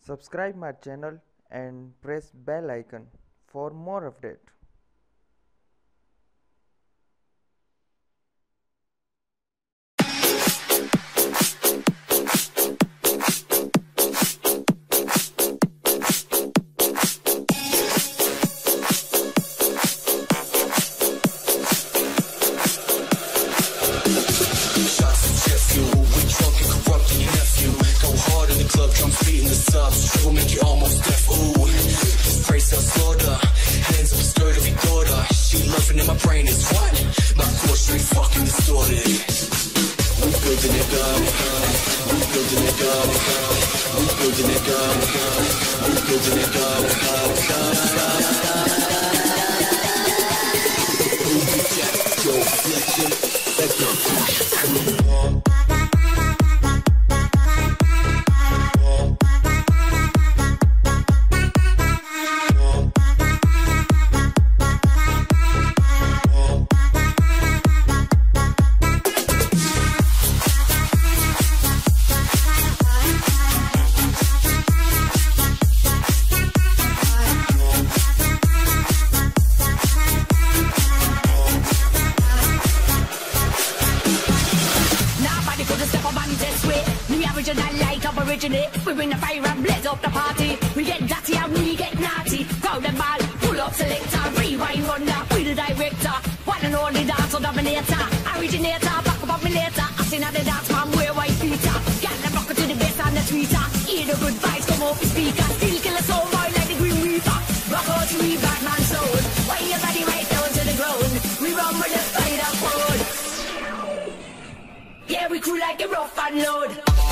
Subscribe my channel and press bell icon for more update. Will make you almost deaf. Ooh, this praise self slaughter. Hands up, skirt of your daughter. She loving in my brain is what? My core straight fucking distorted. We building it up. We building it up. We building it up. We building it up. Yo, flexion. Let's go. We bring the fire and blaze up the party. We get dirty and we get naughty. Crowd and ball, pull up selector, rewind runner, we the director. One and only dancer dominator, originator, back up me later. I seen at the dance man wear white Peter. Get the rocker to the bass and the tweeter. Hear the good vibes come off the speaker. Still kill a soul boy like the Green Reaper. Rock out to me Batman soul. Why your body right down to the ground? We run with the spider code. Yeah, we cool like a rough and load.